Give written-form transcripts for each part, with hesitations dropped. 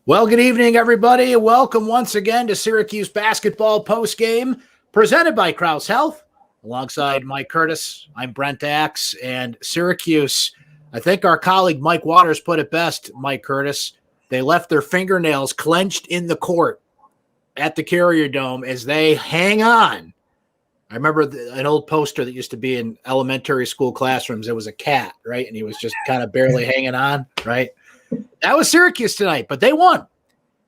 Well, good evening, everybody. Welcome once again to Syracuse Basketball Postgame, presented by Krause Health. Alongside Mike Curtis, I'm Brent Axe, and Syracuse, I think our colleague Mike Waters put it best, Mike Curtis. They left their fingernails clenched in the court at the Carrier Dome as they hang on. I remember an old poster that used to be in elementary school classrooms. It was a cat, right? And he was just kind of barely hanging on, right? That was Syracuse tonight, but they won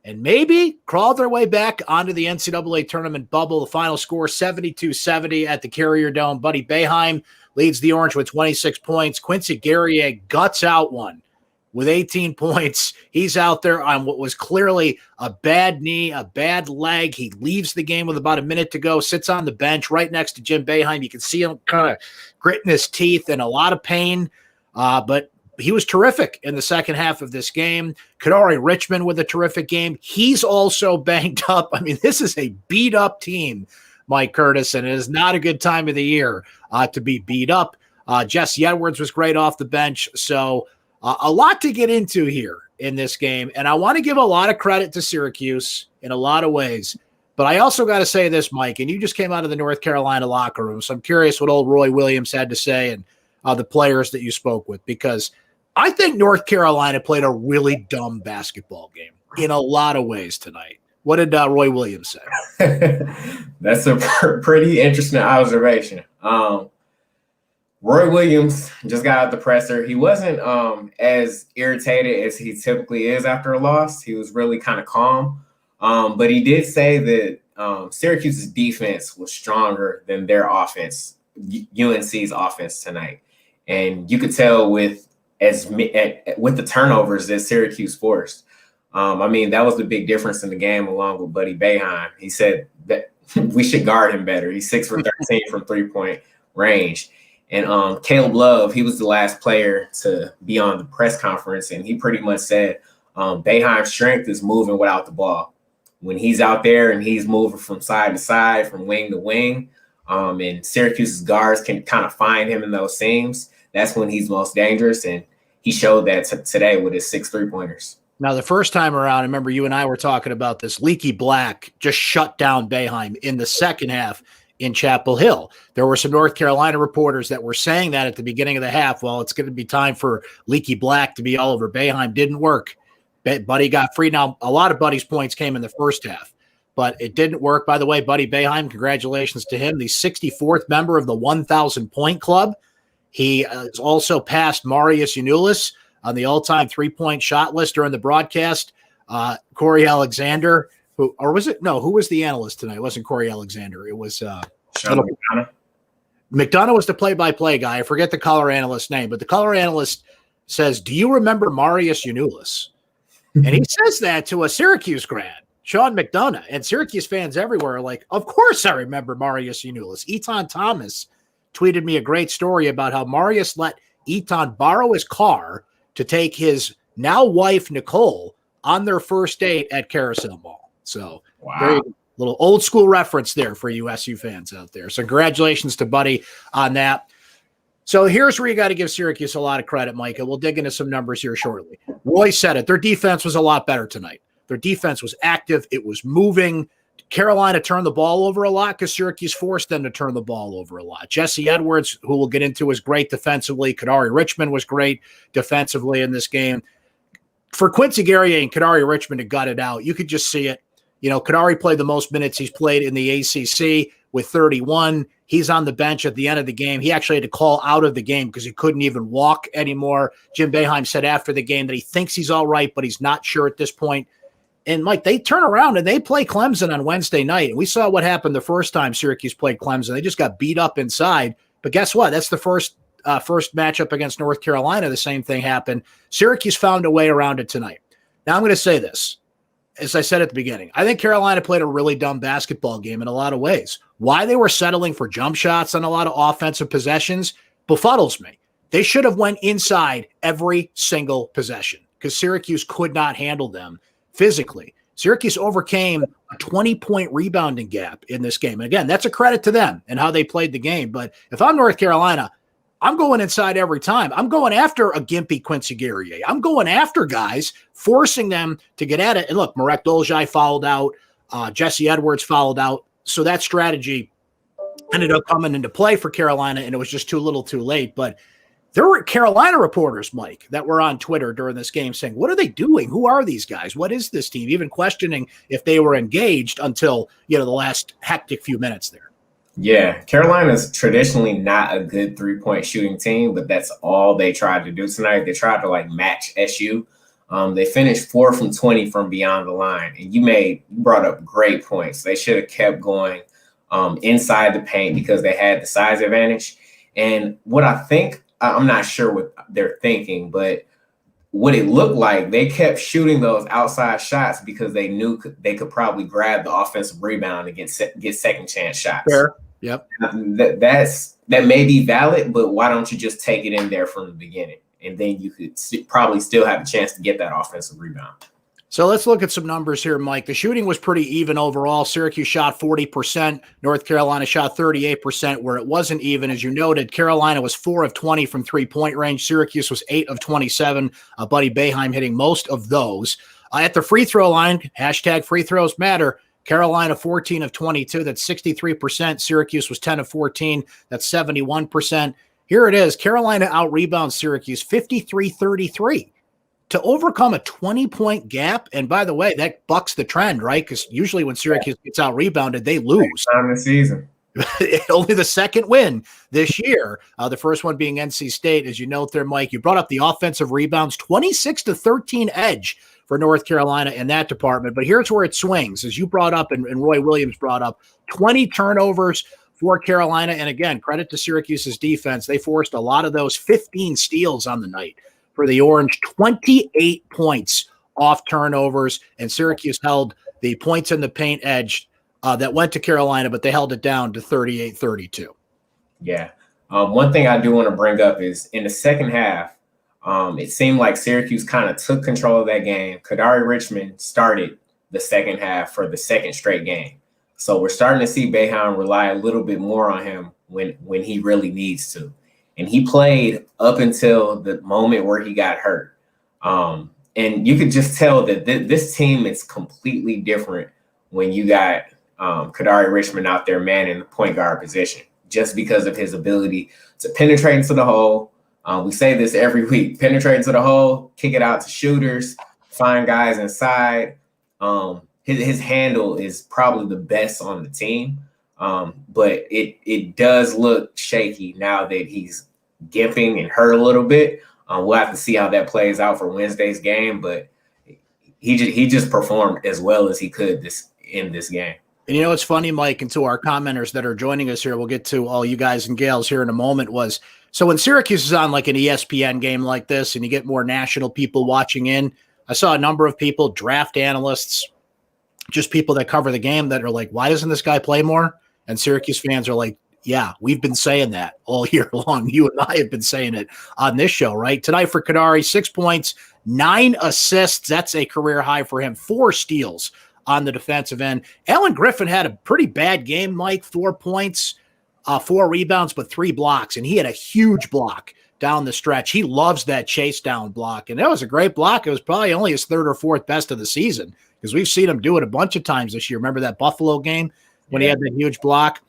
and maybe crawled their way back onto the NCAA tournament bubble. The final score, 72-70 at the Carrier Dome. Buddy Boeheim leads the Orange with 26 points. Quincy Guerrier guts out one with 18 points. He's out there on what was clearly a bad knee, a bad leg. He leaves the game with about a minute to go, sits on the bench right next to Jim Boeheim. You can see him kind of gritting his teeth in a lot of pain, but he was terrific in the second half of this game. Kadari Richmond with a terrific game. He's also banged up. I mean, this is a beat-up team, Mike Curtis, and it is not a good time of the year to be beat up. Jesse Edwards was great off the bench. So a lot to get into here in this game. And I want to give a lot of credit to Syracuse in a lot of ways. But I also got to say this, Mike, and you just came out of the North Carolina locker room. So I'm curious what old Roy Williams had to say and the players that you spoke with, because I think North Carolina played a really dumb basketball game in a lot of ways tonight. What did Roy Williams say? That's a pretty interesting observation. Roy Williams just got out the presser. He wasn't as irritated as he typically is after a loss. He was really kind of calm. But he did say that Syracuse's defense was stronger than their offense, UNC's offense tonight. And you could tell with the turnovers that Syracuse forced. I mean, that was the big difference in the game, along with Buddy Boeheim. He said that we should guard him better. He's 6 for 13 from three-point range. And Caleb Love, he was the last player to be on the press conference, and he pretty much said Boeheim's strength is moving without the ball. When he's out there and he's moving from side to side, from wing to wing, and Syracuse's guards can kind of find him in those seams, that's when he's most dangerous, and he showed that today with his 6 3-pointers. Now, the first time around, I remember you and I were talking about this. Leaky Black just shut down Boeheim in the second half in Chapel Hill. There were some North Carolina reporters that were saying that at the beginning of the half. Well, it's going to be time for Leaky Black to be all over Boeheim. Didn't work. Buddy got free. Now, a lot of Buddy's points came in the first half, but it didn't work. By the way, Buddy Boeheim, congratulations to him, the 64th member of the 1,000-point club. He has also passed Marius Giannoulis on the all-time three-point shot list during the broadcast. Corey Alexander, who was the analyst tonight? It wasn't Corey Alexander. It was McDonough. McDonough was the play-by-play guy. I forget the color analyst's name, but the color analyst says, "Do you remember Marius Giannoulis?" And he says that to a Syracuse grad, Sean McDonough, and Syracuse fans everywhere are like, "Of course I remember Marius Giannoulis." Eton Thomas tweeted me a great story about how Marius let Eton borrow his car to take his now wife, Nicole, on their first date at Carousel Mall. So very little old school reference there for you SU fans out there. So congratulations to Buddy on that. So here's where you got to give Syracuse a lot of credit, Mike, and we'll dig into some numbers here shortly. Roy said it. Their defense was a lot better tonight. Their defense was active. It was moving. Carolina turned the ball over a lot because Syracuse forced them to turn the ball over a lot. Jesse Edwards, who we'll get into, was great defensively. Kadari Richmond was great defensively in this game. For Quincy Guerrier and Kadari Richmond to gut it out, you could just see it. You know, Kadari played the most minutes he's played in the ACC with 31. He's on the bench at the end of the game. He actually had to call out of the game because he couldn't even walk anymore. Jim Boeheim said after the game that he thinks he's all right, but he's not sure at this point. And, Mike, they turn around and they play Clemson on Wednesday night. And we saw what happened the first time Syracuse played Clemson. They just got beat up inside. But guess what? That's the first matchup against North Carolina. The same thing happened. Syracuse found a way around it tonight. Now, I'm going to say this. As I said at the beginning, I think Carolina played a really dumb basketball game in a lot of ways. Why they were settling for jump shots on a lot of offensive possessions befuddles me. They should have went inside every single possession because Syracuse could not handle them physically. Syracuse overcame a 20-point rebounding gap in this game. And again, that's a credit to them and how they played the game. But if I'm North Carolina, I'm going inside every time. I'm going after a gimpy Quincy Guerrier. I'm going after guys, forcing them to get at it. And look, Marek Dolezaj fouled out. Jesse Edwards fouled out. So that strategy ended up coming into play for Carolina, and it was just too little too late. But there were Carolina reporters, Mike, that were on Twitter during this game saying, what are they doing? Who are these guys? What is this team? Even questioning if they were engaged until, the last hectic few minutes there. Yeah, Carolina's traditionally not a good three-point shooting team, but that's all they tried to do tonight. They tried to match SU. They finished 4 from 20 from beyond the line, and you brought up great points. They should have kept going inside the paint because they had the size advantage. And what I think, I'm not sure what they're thinking, but what it looked like, they kept shooting those outside shots because they knew they could probably grab the offensive rebound and get second chance shots. Fair. Yep. That may be valid, but why don't you just take it in there from the beginning? And then you could probably still have a chance to get that offensive rebound. So let's look at some numbers here, Mike. The shooting was pretty even overall. Syracuse shot 40%. North Carolina shot 38%. Where it wasn't even, as you noted, Carolina was 4 of 20 from three-point range. Syracuse was 8 of 27. Buddy Boeheim hitting most of those. At the free throw line, hashtag free throws matter. Carolina 14 of 22. That's 63%. Syracuse was 10 of 14. That's 71%. Here it is. Carolina out-rebounds Syracuse 53-33. To overcome a 20-point gap, and by the way, that bucks the trend, right? Because usually when Syracuse gets out-rebounded, they lose. Time of the season. Only the second win this year. The first one being NC State, as you note there, Mike. You brought up the offensive rebounds, 26-13 edge for North Carolina in that department. But here's where it swings, as you brought up and Roy Williams brought up, 20 turnovers for Carolina. And again, credit to Syracuse's defense. They forced a lot of those, 15 steals on the night. For the Orange, 28 points off turnovers, and Syracuse held the points in the paint edge that went to Carolina, but they held it down to 38-32. Yeah. One thing I do want to bring up is in the second half, it seemed like Syracuse kind of took control of that game. Kadari Richmond started the second half for the second straight game. So we're starting to see Boeheim rely a little bit more on him when he really needs to. And he played up until the moment where he got hurt. And you could just tell that this team is completely different when you got Kadari Richmond out there manning the point guard position, just because of his ability to penetrate into the hole. We say this every week, penetrate into the hole, kick it out to shooters, find guys inside. His handle is probably the best on the team. But it does look shaky now that he's gimping and hurt a little bit. We'll have to see how that plays out for Wednesday's game, but he just performed as well as he could in this game. And it's funny, Mike, and to our commenters that are joining us here, we'll get to all you guys and gals here in a moment, so when Syracuse is on like an ESPN game like this and you get more national people watching in, I saw a number of people, draft analysts, just people that cover the game that are like, why doesn't this guy play more? And Syracuse fans are like, yeah, we've been saying that all year long. You and I have been saying it on this show, right? Tonight for Kadari, 6 points, 9 assists. That's a career high for him. 4 steals on the defensive end. Alan Griffin had a pretty bad game, Mike. 4 points, 4 rebounds, but 3 blocks. And he had a huge block down the stretch. He loves that chase down block. And that was a great block. It was probably only his 3rd or 4th best of the season because we've seen him do it a bunch of times this year. Remember that Buffalo game when he had that huge block?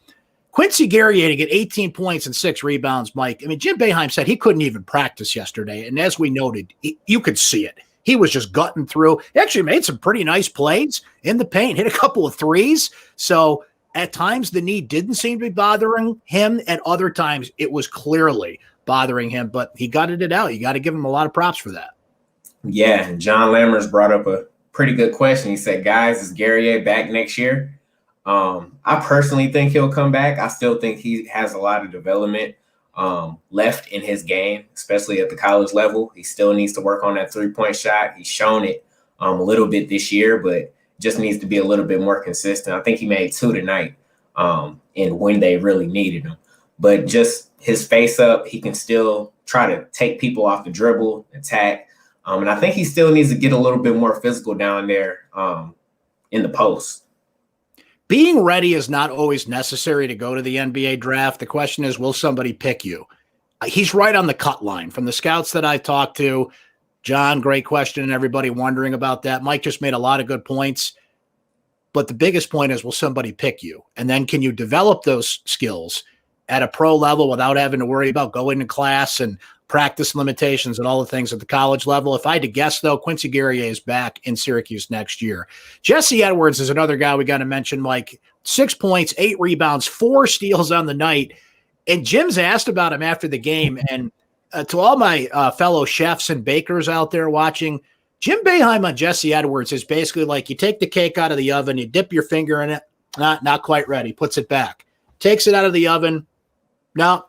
Quincy Guerrier to get 18 points and 6 rebounds, Mike. I mean, Jim Boeheim said he couldn't even practice yesterday. And as we noted, you could see it. He was just gutting through. He actually made some pretty nice plays in the paint, hit a couple of threes. So at times the knee didn't seem to be bothering him. At other times it was clearly bothering him, but he gutted it out. You got to give him a lot of props for that. Yeah, and John Lammers brought up a pretty good question. He said, guys, is Guerrier back next year? I personally think he'll come back. I still think he has a lot of development left in his game, especially at the college level. He still needs to work on that 3-point shot. He's shown it a little bit this year, but just needs to be a little bit more consistent. I think he made 2 tonight and when they really needed him. But just his face up, he can still try to take people off the dribble, attack. And I think he still needs to get a little bit more physical down there in the post. Being ready is not always necessary to go to the NBA draft. The question is, will somebody pick you? he's right on the cut line from the scouts that I've talked to. John, great question, and everybody wondering about that. Mike just made a lot of good points. But the biggest point is, will somebody pick you? And then can you develop those skills at a pro level without having to worry about going to class and practice limitations and all the things at the college level? If I had to guess, though, Quincy Guerrier is back in Syracuse next year. Jesse Edwards is another guy we got to mention, Mike. 6 points, 8 rebounds, 4 steals on the night. And Jim's asked about him after the game. And to all my fellow chefs and bakers out there watching, Jim Boeheim on Jesse Edwards is basically like you take the cake out of the oven, you dip your finger in it, not quite ready, puts it back, takes it out of the oven. Now,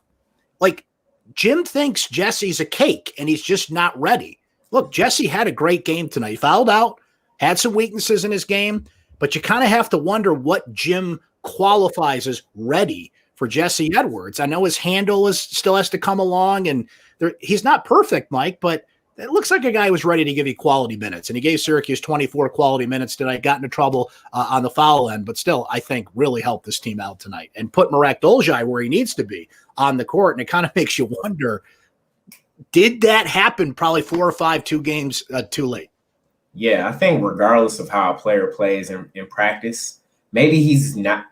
like Jim thinks Jesse's a cake and he's just not ready. Look, Jesse had a great game tonight. He fouled out, had some weaknesses in his game, but you kind of have to wonder what Jim qualifies as ready for Jesse Edwards. I know his handle still has to come along, and he's not perfect, Mike, but it looks like a guy who was ready to give you quality minutes, and he gave Syracuse 24 quality minutes tonight, got into trouble on the foul end, but still, I think, really helped this team out tonight and put Marek Dolezaj where he needs to be on the court, and it kind of makes you wonder, did that happen probably 4 or 5 2 games too late? Yeah, I think regardless of how a player plays in practice, maybe he's not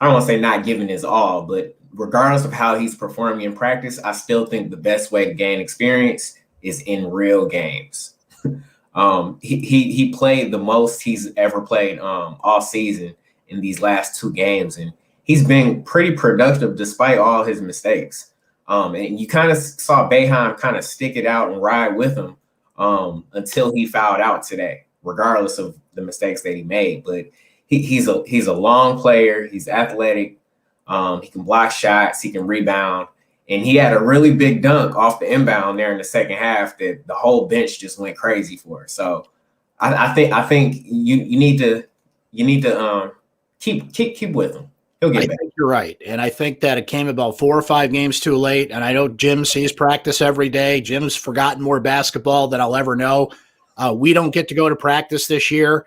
I don't want to say not giving his all, but regardless of how he's performing in practice, I still think the best way to gain experience is in real games. He played the most he's ever played all season in these last 2 games, and he's been pretty productive despite all his mistakes. And you kind of saw Boeheim kind of stick it out and ride with him until he fouled out today, regardless of the mistakes that he made. But he's a long player. He's athletic. He can block shots. He can rebound. And he had a really big dunk off the inbound there in the second half that the whole bench just went crazy for. So I think you need to keep with him. He'll get back. I think you're right. And I think that it came about 4 or 5 games too late. And I know Jim sees practice every day. Jim's forgotten more basketball than I'll ever know. We don't get to go to practice this year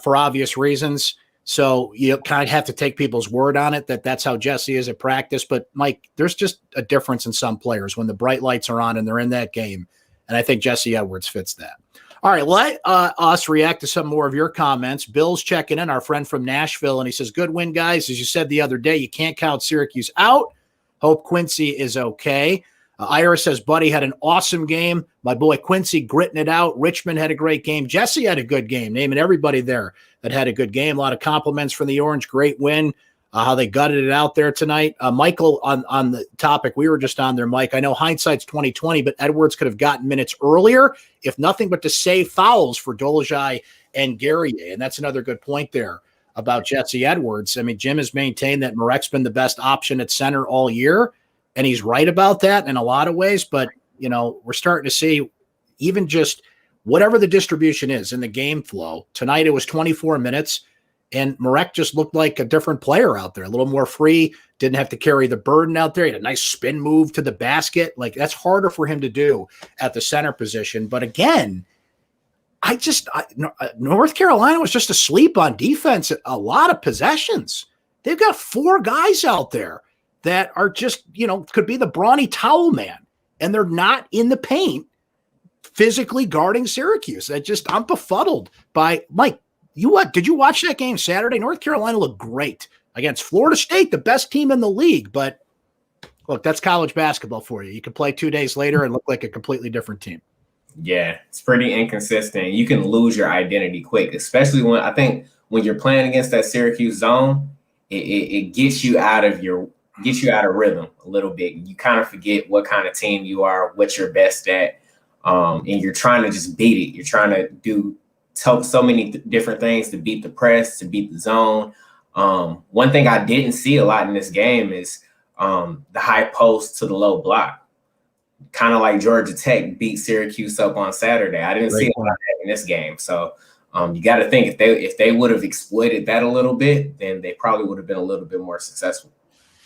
for obvious reasons. So you kind of have to take people's word on it that that's how Jesse is at practice. But, Mike, there's just a difference in some players when the bright lights are on and they're in that game. And I think Jesse Edwards fits that. All right, let us react to some more of your comments. Bill's checking in, our friend from Nashville, and he says, good win, guys. As you said the other day, you can't count Syracuse out. Hope Quincy is okay. Ira says, Buddy had an awesome game. My boy Quincy gritting it out. Richmond had a great game. Jesse had a good game, naming everybody there that had a good game. A lot of compliments from the Orange. Great win. How they gutted it out there tonight. Michael, on the topic we were just on there, Mike, I know hindsight's 20/20, but Edwards could have gotten minutes earlier, if nothing but to save fouls for Dolezaj and Guerrier. And that's another good point there about Jesse Edwards. I mean, Jim has maintained that Marek's been the best option at center all year, and he's right about that in a lot of ways. But, you know, we're starting to see even just whatever the distribution is in the game flow. Tonight it was 24 minutes. And Marek just looked like a different player out there, a little more free, didn't have to carry the burden out there. He had a nice spin move to the basket. Like, that's harder for him to do at the center position. But again, North Carolina was just asleep on defense at a lot of possessions. They've got 4 guys out there that are just, could be the brawny towel man, and they're not in the paint physically guarding Syracuse. I'm befuddled by Mike. Did you watch that game Saturday? North Carolina looked great against Florida State, the best team in the league. But look, that's college basketball for you. You can play 2 days later and look like a completely different team. Yeah, it's pretty inconsistent. You can lose your identity quick, especially when you're playing against that Syracuse zone. It gets you out of rhythm a little bit. You kind of forget what kind of team you are, what you're best at, and you're trying to just beat it. You're trying to do so many different things to beat the press, to beat the zone. One thing I didn't see a lot in this game is the high post to the low block. Kind of like Georgia Tech beat Syracuse up on Saturday. I didn't see a lot of that in this game. So you got to think if they would have exploited that a little bit, then they probably would have been a little bit more successful.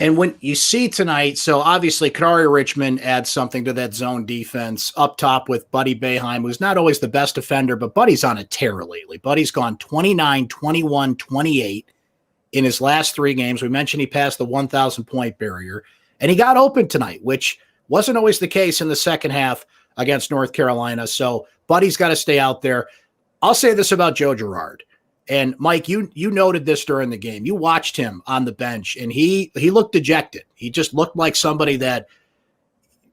And when you see tonight, so obviously Kadari Richmond adds something to that zone defense up top with Buddy Boeheim, who's not always the best defender, but Buddy's on a tear lately. Buddy's gone 29, 21, 28 in his last 3 games. We mentioned he passed the 1,000-point barrier. And he got open tonight, which wasn't always the case in the second half against North Carolina. So Buddy's got to stay out there. I'll say this about Joe Girard. And Mike, you noted this during the game. You watched him on the bench, and he looked dejected. He just looked like somebody that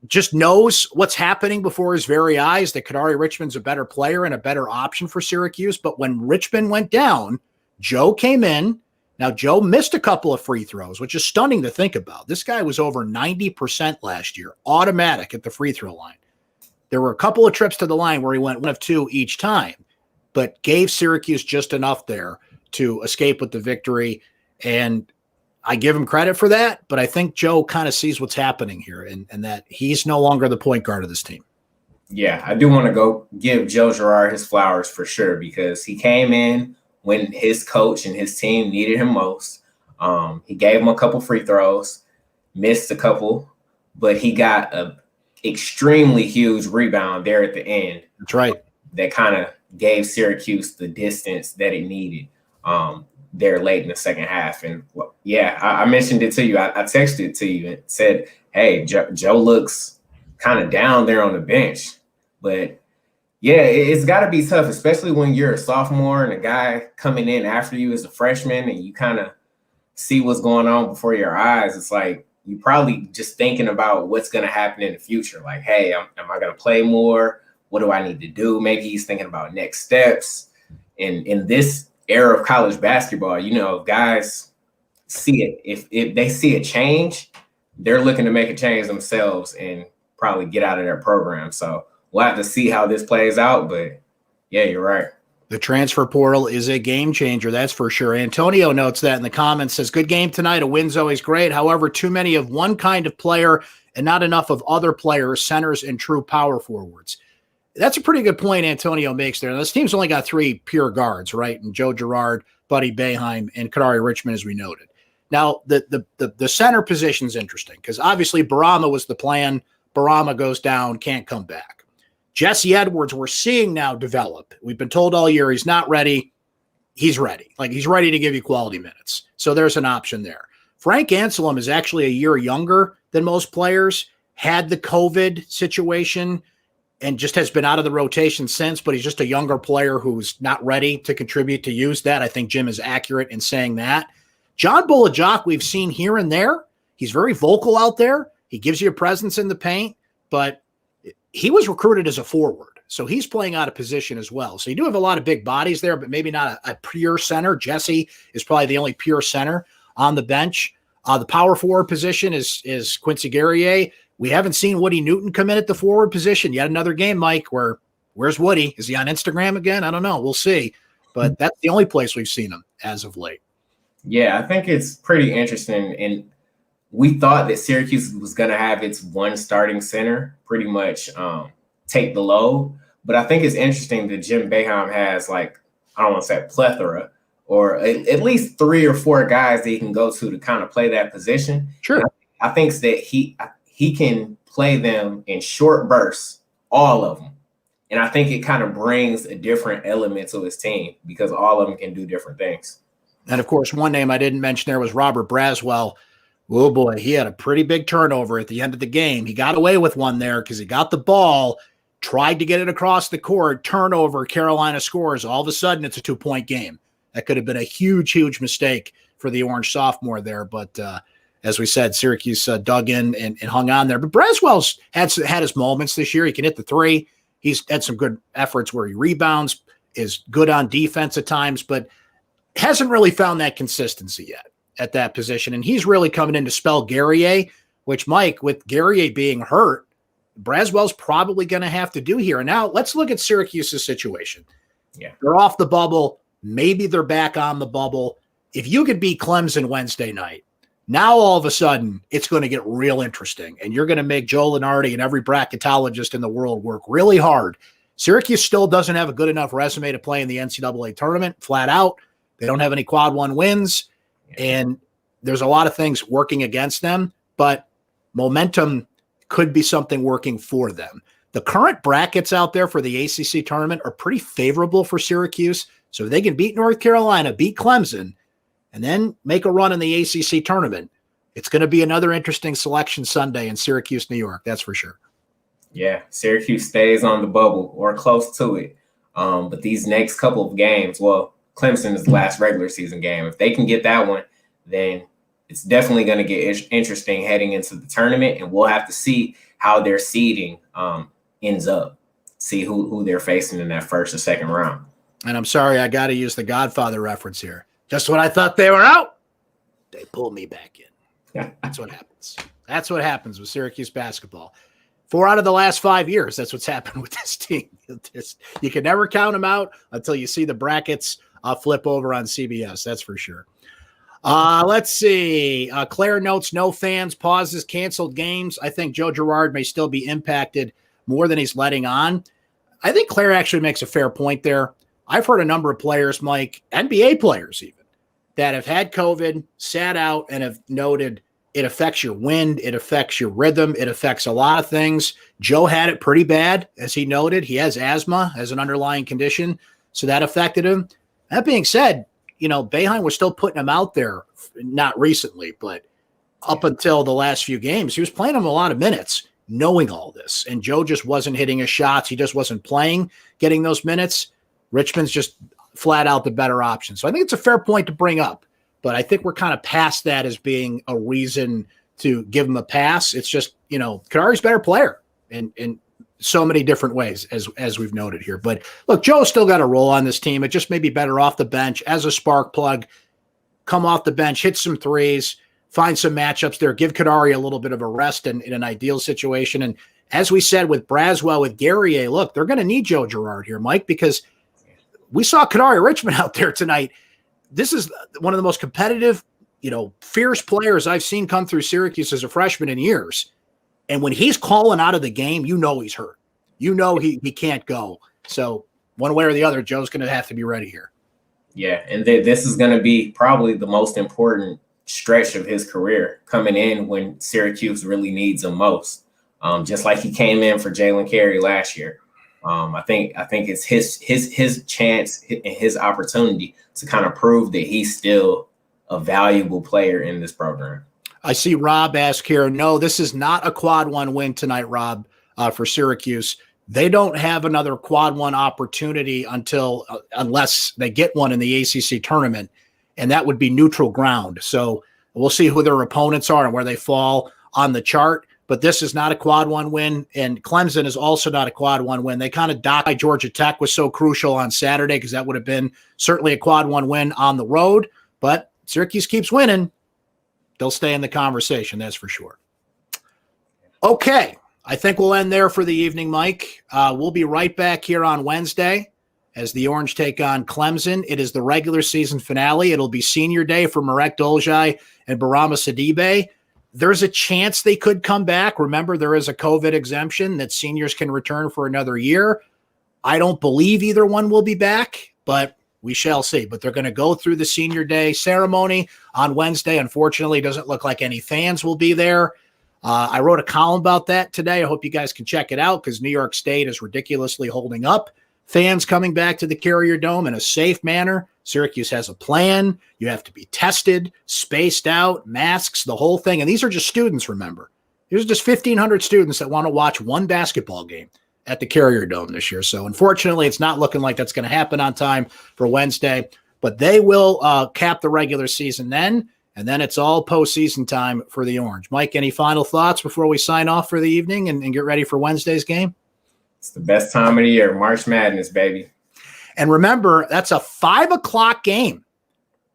just knows what's happening before his very eyes, that Kadari Richmond's a better player and a better option for Syracuse. But when Richmond went down, Joe came in. Now, Joe missed a couple of free throws, which is stunning to think about. This guy was over 90% last year, automatic at the free throw line. There were a couple of trips to the line where he went 1 of 2 each time, but gave Syracuse just enough there to escape with the victory. And I give him credit for that, but I think Joe kind of sees what's happening here and that he's no longer the point guard of this team. Yeah, I do want to go give Joe Girard his flowers for sure, because he came in when his coach and his team needed him most. He gave him a couple free throws, missed a couple, but he got a extremely huge rebound there at the end. That's right. That kind of gave Syracuse the distance that it needed there late in the second half. And yeah, I mentioned it to you. I texted it to you and said, hey, Joe looks kind of down there on the bench. But yeah, it's got to be tough, especially when you're a sophomore and a guy coming in after you is a freshman and you kind of see what's going on before your eyes. It's like you probably just thinking about what's going to happen in the future. Like, hey, am I going to play more? What do I need to do? Maybe he's thinking about next steps. And in this era of college basketball, you know, guys see it. If they see a change, they're looking to make a change themselves and probably get out of their program. So we'll have to see how this plays out. But yeah, you're right. The transfer portal is a game changer, that's for sure. Antonio notes that in the comments, says, good game tonight. A win's always great. However, too many of one kind of player and not enough of other players, centers, and true power forwards. That's a pretty good point Antonio makes there. This team's only got 3 pure guards, right? And Joe Girard, Buddy Boeheim, and Kadari Richmond, as we noted. Now, the center position is interesting because obviously Barama was the plan. Barama goes down, can't come back. Jesse Edwards, we're seeing now develop. We've been told all year he's not ready. He's ready. Like, he's ready to give you quality minutes. So there's an option there. Frank Anselm is actually a year younger than most players, had the COVID situation, and just has been out of the rotation since, but he's just a younger player who's not ready to contribute to use that. I think Jim is accurate in saying that. John Bolajok, we've seen here and there. He's very vocal out there. He gives you a presence in the paint, but he was recruited as a forward, so he's playing out of position as well. So you do have a lot of big bodies there, but maybe not a pure center. Jesse is probably the only pure center on the bench. The power forward position is Quincy Guerrier. We haven't seen Woody Newton come in at the forward position. Yet another game, Mike, where's Woody? Is he on Instagram again? I don't know. We'll see. But that's the only place we've seen him as of late. Yeah, I think it's pretty interesting. And we thought that Syracuse was going to have its one starting center pretty much take the load. But I think it's interesting that Jim Boeheim has, like, I don't want to say a plethora, or at least 3 or 4 guys that he can go to kind of play that position. Sure. I think that he can play them in short bursts, all of them. And I think it kind of brings a different element to his team because all of them can do different things. And, of course, one name I didn't mention there was Robert Braswell. Oh, boy, he had a pretty big turnover at the end of the game. He got away with one there because he got the ball, tried to get it across the court, turnover, Carolina scores. All of a sudden, it's a 2-point game. That could have been a huge, huge mistake for the Orange sophomore there. But as we said, Syracuse dug in and hung on there. But Braswell's had his moments this year. He can hit the 3. He's had some good efforts where he rebounds, is good on defense at times, but hasn't really found that consistency yet at that position. And he's really coming in to spell Guerrier, which, Mike, with Guerrier being hurt, Braswell's probably going to have to do here. And now let's look at Syracuse's situation. Yeah, they're off the bubble. Maybe they're back on the bubble. If you could beat Clemson Wednesday night, now all of a sudden it's going to get real interesting. And you're going to make Joe Lunardi and every bracketologist in the world work really hard. Syracuse still doesn't have a good enough resume to play in the NCAA tournament, flat out. They don't have any quad 1 wins. And there's a lot of things working against them, but momentum could be something working for them. The current brackets out there for the ACC tournament are pretty favorable for Syracuse. So if they can beat North Carolina, beat Clemson, and then make a run in the ACC tournament, It's going to be another interesting selection Sunday in Syracuse, New York. That's for sure. Yeah, Syracuse stays on the bubble or close to it. But these next couple of games, well, Clemson is the last regular season game. If they can get that one, then it's definitely going to get interesting heading into the tournament, and we'll have to see how their seeding ends up, see who they're facing in that first or second round. And I'm sorry, I got to use the Godfather reference here. Just when I thought they were out, they pulled me back in. That's what happens. That's what happens with Syracuse basketball. 4 out of the last 5 years, that's what's happened with this team. You can never count them out until you see the brackets flip over on CBS. That's for sure. Let's see. Claire notes no fans, pauses, canceled games. I think Joe Girard may still be impacted more than he's letting on. I think Claire actually makes a fair point there. I've heard a number of players, Mike, NBA players even, that have had COVID, sat out, and have noted it affects your wind, it affects your rhythm, it affects a lot of things. Joe had it pretty bad, as he noted. He has asthma as an underlying condition, so that affected him. That being said, Boeheim was still putting him out there, not recently, but up until the last few games. He was playing him a lot of minutes, knowing all this. And Joe just wasn't hitting his shots. He just wasn't playing, getting those minutes. Richmond's just flat out the better option. So I think it's a fair point to bring up. But I think we're kind of past that as being a reason to give him a pass. It's just, Kadari's a better player in so many different ways, as we've noted here. But look, Joe's still got a role on this team. It just may be better off the bench as a spark plug. Come off the bench, hit some threes, find some matchups there, give Kadari a little bit of a rest in an ideal situation. And as we said with Braswell, with Guerrier, look, they're going to need Joe Girard here, Mike, because we saw Kadari Richmond out there tonight. This is one of the most competitive, fierce players I've seen come through Syracuse as a freshman in years. And when he's calling out of the game, he's hurt. He can't go. So one way or the other, Joe's going to have to be ready here. Yeah, and this is going to be probably the most important stretch of his career, coming in when Syracuse really needs him most. Just like he came in for Jalen Carey last year. I think it's his chance and his opportunity to kind of prove that he's still a valuable player in this program. I see Rob ask here, no, this is not a quad one win tonight, Rob, for Syracuse. They don't have another quad one opportunity unless they get one in the ACC tournament, and that would be neutral ground. So we'll see who their opponents are and where they fall on the chart. But this is not a quad one win, and Clemson is also not a quad one win. They kind of docked. Georgia Tech was so crucial on Saturday because that would have been certainly a quad one win on the road. But Syracuse keeps winning. They'll stay in the conversation, that's for sure. Okay, I think we'll end there for the evening, Mike. We'll be right back here on Wednesday as the Orange take on Clemson. It is the regular season finale. It'll be senior day for Marek Dolzaj and Barama Sidibe. There's a chance they could come back. Remember, there is a COVID exemption that seniors can return for another year. I don't believe either one will be back, but we shall see. But they're going to go through the senior day ceremony on Wednesday. Unfortunately, it doesn't look like any fans will be there. I wrote a column about that today. I hope you guys can check it out because New York State is ridiculously holding up fans coming back to the Carrier Dome in a safe manner. Syracuse has a plan. You have to be tested, spaced out, masks, the whole thing. And these are just students, remember. There's just 1,500 students that want to watch one basketball game at the Carrier Dome this year. So unfortunately, it's not looking like that's going to happen on time for Wednesday. But they will cap the regular season then, and then it's all postseason time for the Orange. Mike, any final thoughts before we sign off for the evening and get ready for Wednesday's game? It's the best time of the year, March Madness, baby. And remember, that's a 5 o'clock game.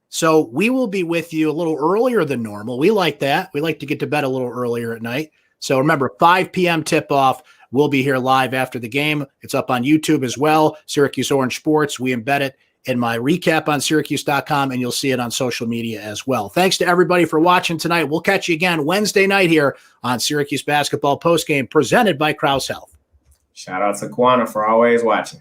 So we will be with you a little earlier than normal. We like that. We like to get to bed a little earlier at night. So remember, 5 p.m. tip-off. We'll be here live after the game. It's up on YouTube as well, Syracuse Orange Sports. We embed it in my recap on syracuse.com, and you'll see it on social media as well. Thanks to everybody for watching tonight. We'll catch you again Wednesday night here on Syracuse Basketball Postgame, presented by Krause Health. Shout out to Kwana for always watching.